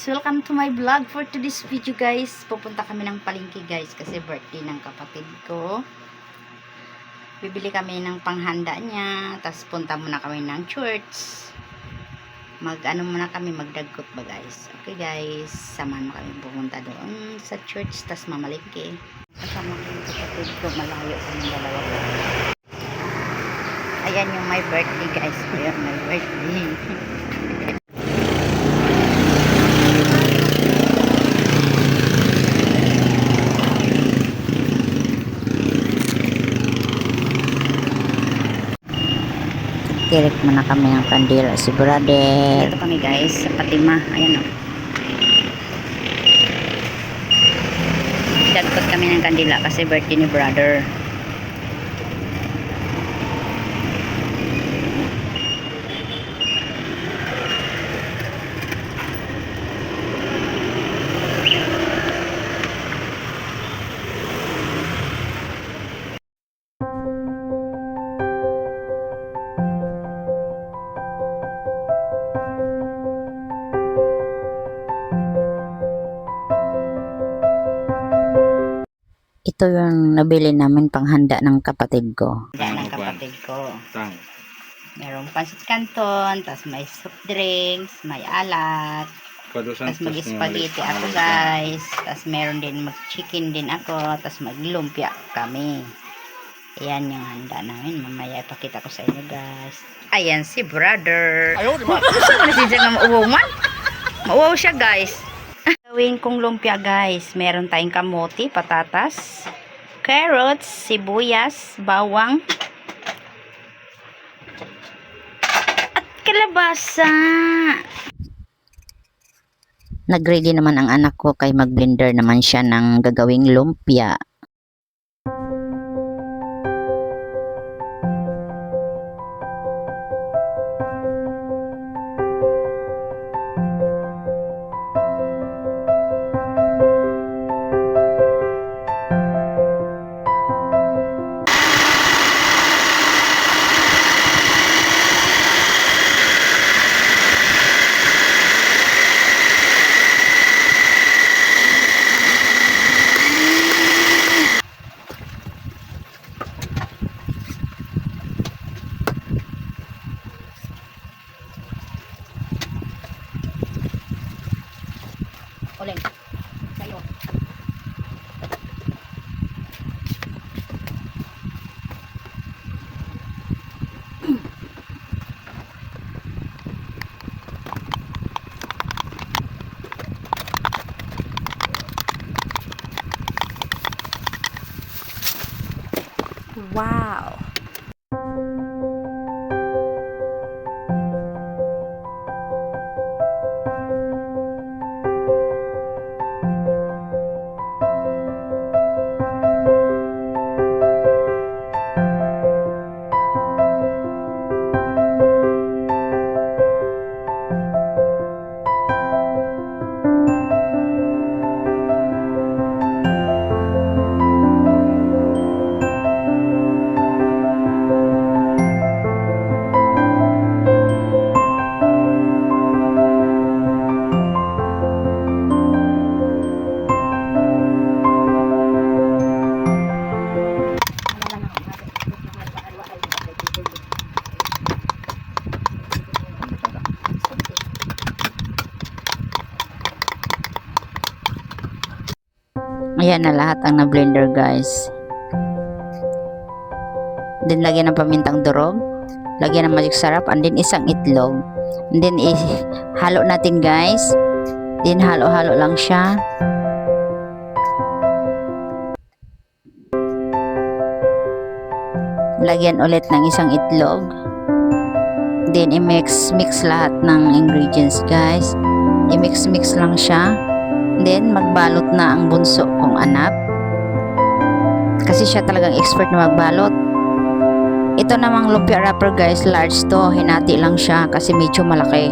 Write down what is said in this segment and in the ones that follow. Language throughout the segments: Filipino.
Welcome to my vlog for today's video guys. Pupunta kami ng palengke guys kasi birthday ng kapatid ko. Bibili kami ng panghanda niya, tapos punta muna kami ng church. Muna kami, magdagkot ba guys. Okay guys, samahan mo kami pupunta doon sa church, tapos mamalengke. Kasama ko yung kapatid ko, malayo kami dalawa. Ayan yung my birthday guys. Ayan my birthday. Tirik muna kami ng kandila si brother. Dito kami guys sa Fatima. Ayan o. Dagpot kami ng kandila kasi birthday ni brother. Ito yung nabili namin panghanda ng kapatid ko. Ng kapatid ko. Merong pancit canton, tapos may soft drinks, may alat, tapos mag-spaghetti ako guys, tapos meron din mag-chicken din ako, tapos mag-lumpia kami. Ayan yung handa namin. Mamaya ipakita ko sa inyo guys. Ayan si brother. Gusto mo na siya nga mauwaw man? Mauwaw siya guys. Gawin kong lumpia guys. Meron tayong kamote, patatas, carrots, sibuyas, bawang, at kalabasa. Nag-ready naman ang anak ko kay mag-blender naman siya ng gagawing lumpia. Uling. Sayo. Wow. Ayan na lahat ang na-blender guys. Then lagyan ng pamintang durog, lagyan ng magic sarap, and then isang itlog. And then halo natin guys. Then halo-halo lang siya. Lagyan ulit ng isang itlog. Then i-mix lahat ng ingredients guys. I-mix lang siya. Then magbalot na ang bunso kong anak. Kasi siya talagang expert na magbalot. Ito namang lumpia wrapper guys, large to. Hinati lang siya kasi medyo malaki.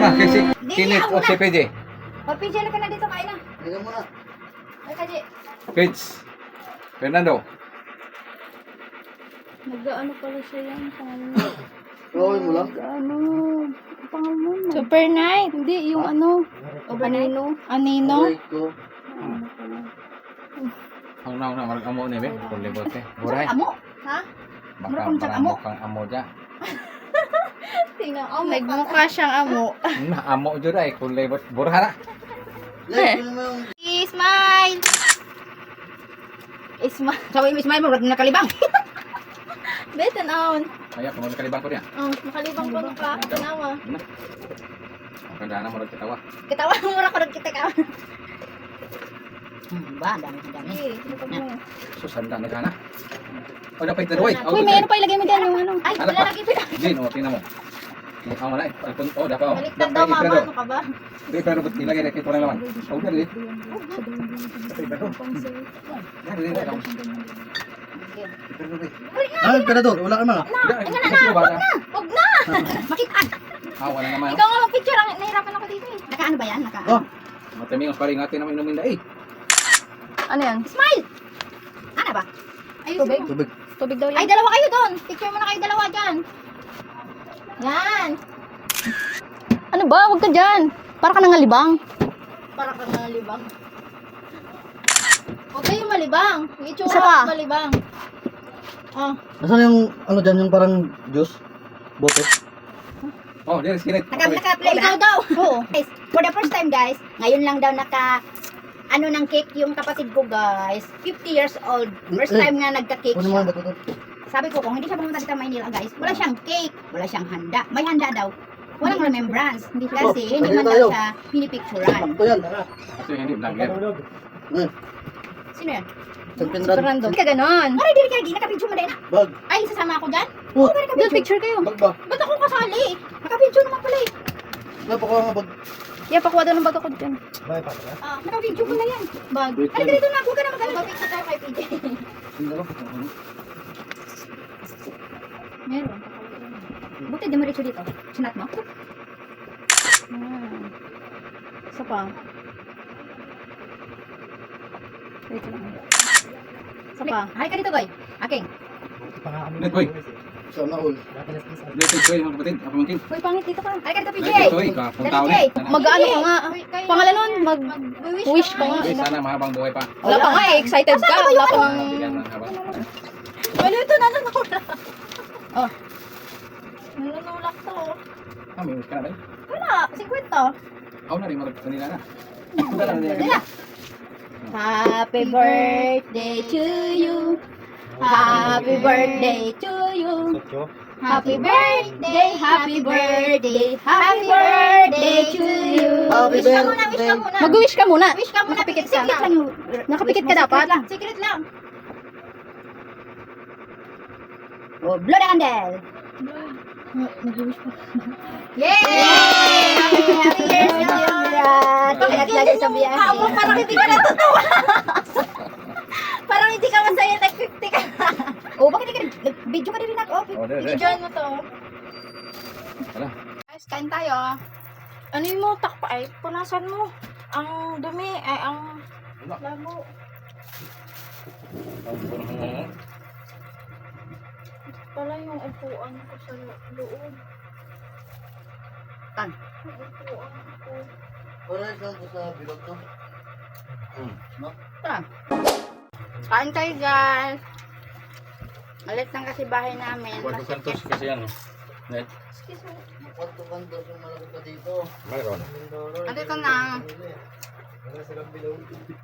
na, kasi Hindi, Kinit ako o na. si PJ. Pagpidya ka na dito, kain na. Tingnan mo na. Ay, Kaji. Kids. Fernando. Nag-ano pala siya yan. Pangalan Gawin mo lang. Ano? Ang pangalan mo? Super Night. Hindi, yung ano. Anino. Anino. Right ko. Ano pala? Ang nauna, marag amo ni Ben. Kung libot eh. Buray. Amo. Ha? Baka Mura kung parang amo. mukhang amo dyan. Tingnan ko. Nagmukha siyang amo. Amo dyan ay. Kung libot. Burha na. Like, mo yung... Smile. Smile. Sabi mo, smile mo. Huwag nakalibang. Betan aon. Kaya, kung nakalibang ko niya. Oh, makalibang ko nung ka. Tanawa. Ang ganda na mo kitawa. Kitawa mo mura ko rin kita ka. Ba, dami. Eh, lupag mo. Susanda na sana. O, dapat ito doy. Uy, mayroon pa ilagay mo dyan yung ano. Ay, wala lagi pa. Din, o, tingnan mo. Ikaw mo na eh. O, dapat o. Baliktad daw, mama. Ano ka ba? Hindi, pero ba't nilagay na kito na naman? O, dali. Dali, dali. Ah, emperador. Wala ka mga. Huwag na. Makitaan. Wala naman. Ikaw nga mag-picture. Nahirapan ako dito eh. Nakaano ba yan? Oh, Mataming ang paring natin naman inumin na eh. Ano yan? Smile! Ano ba? Ayusin Tubig? mo. tubig. Tubig daw Ay, yan. dalawa kayo doon. Picture mo na kayo dalawa dyan. Yan. Ano ba? Huwag ka dyan. Para ka nangalibang. Para ka malibang. Huwag kayong malibang. Yung Isa itsura pa. malibang. Oh. Nasaan yung, ano dyan, yung parang juice? Bote? Oh, there is kinit. Naka-play ba? Ikaw daw. Oo. Guys, for the first time guys, ngayon lang daw ano ng cake yung kapatid ko guys. 50 years old. First time nga nagka-cake Ano mo siya. ba ito? Sabi ko, kung hindi siya pumunta dito Maynila guys, wala siyang cake, wala siyang handa. May handa daw. Walang remembrance. Kasi hindi man daw siya pinipicturan. Ito yan. Kasi hindi vlogger. Ngayon, Sino yan? isang pindan. Hindi ka ganon. Aray, dili ka, di nakapicture mo din. Bag. Ay, sasama ako dyan? Oh, Doon, picture kayo. bag ba? Ba't ako kasali? Nakapicture naman pala eh. Napakuha nga bag. Yeah, pakuha daw ng bag ako dyan. Ah, nakapicture ko na yan. Bag. Ay, dito na, huwag ka na mag-alala. Papicture tayo kay PJ. Meron. Buti dumiretso dito. Sinat mo? Isa pa. Wait lang. Isa pa. Hay ka dito, boy. Aking. Net boy. Sana all. Net boy, mga kapatid. Ako mangkin. Uy, pangit dito ka. Hay ka dito, PJ. Net boy, kung tao PJ. na. Mag-ano ka nga. Pangalan nun, mag-wish ka nga. Ay, sana mahabang buhay pa. Wala pa nga eh, excited ka. Wala pa nga. Bigyan ng habang. Ano ito? Nanunulak. Oh. Nanunulak to. May wish ka na ba? Wala. 50. Ako na rin, marag kanila na. Wala na niya. Wala. Happy birthday to you. Happy birthday to you. Happy birthday, happy birthday, happy birthday to you. Happy Wish ka muna, wish ka birthday. muna. Mag-wish ka muna. Wish ka muna. Nakapikit ka. Secret lang yun. Nakapikit ka dapat. Secret lang. Oh, blow the candle. Mag-wish pa. Yay! Happy years to you, Brad. Bakit lagi sabihan? Parang hindi ka natutuwa. Parang hindi ka masaya, nag-50 ka. Oh, bakit hindi ka video ka rin ako? Oh, there. I-join mo to. Wala. Guys, kain tayo. Ano yung mo, takpa ay, punasan mo. Ang dumi, ay ang labo. Pala yung upuan ko sa loob. Tan. Yung upuan ko. Para saan ko sa bilog to? Kain tayo, guys. Malit lang kasi bahay namin. Kwarto kantos kasi yan. Net. Excuse me. Kwanto-kwanto yung malaki pa dito. Mayroon. Andito na.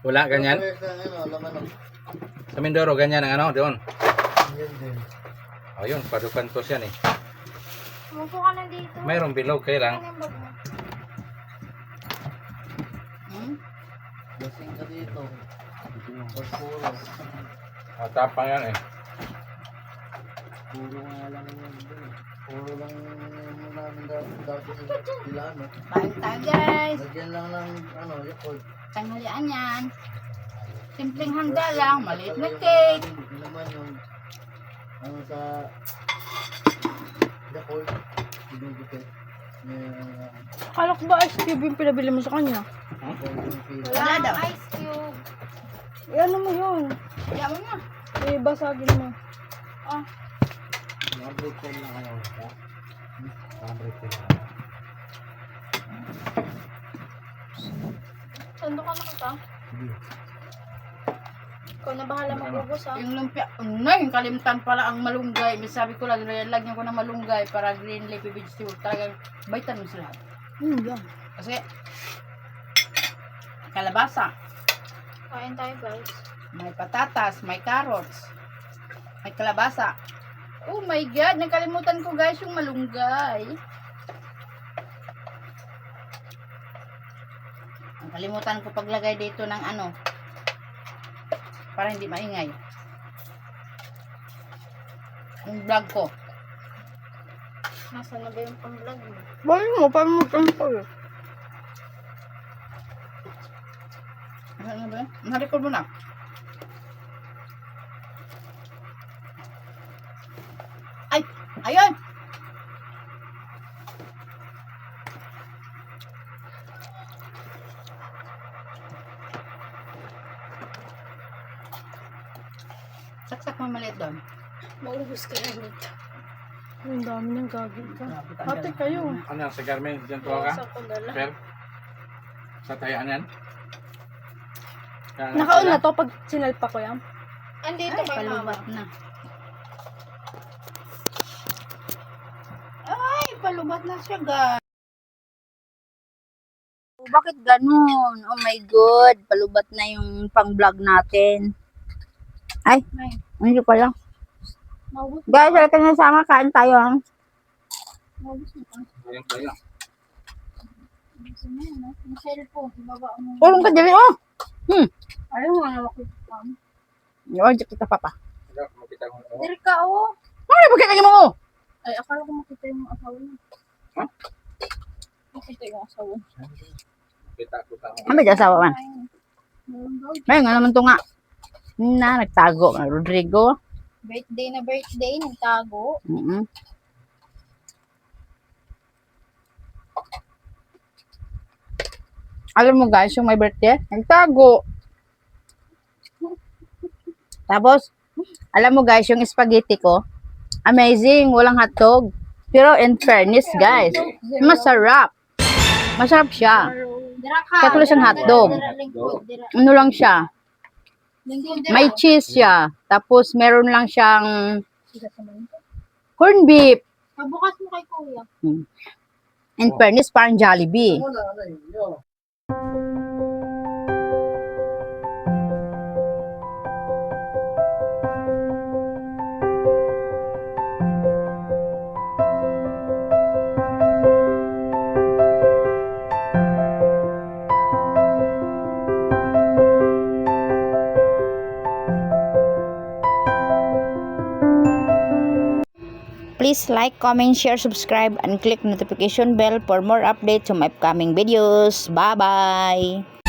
Wala, ganyan. Pwes lang ano, laman ng. Sa Mindoro, ganyan ang ano, doon. Yan din. Ayun, kwarto kantos yan eh. Umupo ka na dito. Mayroong bilog, kaya lang. Ano yung bag mo? Lasing ka dito. Puro. Tapang yan eh. Puro nga lang yan. Puro lang namin dati sila ano. Kain tayo, guys. Lagyan lang ng ano, yakult. Tanghalian yan. Simpleng handa lang. Maliit na cake. Hindi naman yung ano sa yakult. Binibigay. Akala ko ba ice cube yung pinabili mo sa kanya? Wala daw. Ice cube. Ano mo yun? Yaman mo. Basagin mo. Ah, Nabreak ko lang kayo. Nabreak ko lang. sando ka na kita. Ikaw na bahala magubos ha. Yung lumpia. Nay, kalimutan pala ang malunggay. May sabi ko lang, lagyan ko ng malunggay para green leafy vegetable. Talagang vitamins lahat. Yan. Kasi, kalabasa, Kain tayo guys. may patatas, may carrots, may kalabasa. Oh my God, nakalimutan ko guys yung malunggay. Nakalimutan ko paglagay dito ng ano, para hindi maingay. Yung vlog ko. Nasaan na ba yung pang-vlog mo? Bali mo, paano mo tampal? Ano ba? Narecord mo na. Ay! Ayun! Saksak mo maliit doon. Maubos ka na nito. Ang dami niyang gagawin ka. Grabe, Ate tanggal. kayo. Ano yan, sa Garmin? Diyan to ka? Sa kundala. Per? Sa tayaan yan? Nakaon na to pag sinalpa ko yan. Andito Ay, kay mama. palubat na. Ay, palubat na siya, guys. Bakit ganun? Oh my God. Palubat na yung pang-vlog natin. Ay, hindi pala. Maubos Guys, wala ka na sama. Kain tayo. Ha? Maubos mo ka. Ayan tayo. Gusto mo yan, no? Yung cellphone, ibaba mo. Tulong ka dali, oh. Ayaw mo na ako. Iwan kita, papa. Wala, makita ko. Diri ka, oh. Ano ba kaya mo? Ay, akala ko makita yung asawa niya. Ha? Makita yung asawa. Makita ko sa Ano ba asawa man? Meron daw. May nga naman to nga. Na, nagtago. Rodrigo. Birthday na birthday, nagtago. Alam mo guys, yung may birthday, nagtago. Tapos, alam mo guys, yung spaghetti ko, amazing, walang hotdog. Pero in fairness guys, masarap. Masarap siya. Dira ka. Kaya tuloy siyang hotdog. Dira lingkod, dira. Ano lang siya, Lingkod, dira. may cheese siya. Tapos meron lang siyang Sigat naman ito. corned beef. Pabukas mo kay kuya. In fairness, parang Jollibee. Wala na yun. Please like, comment, share, subscribe, and click notification bell for more updates on my upcoming videos. Bye-bye!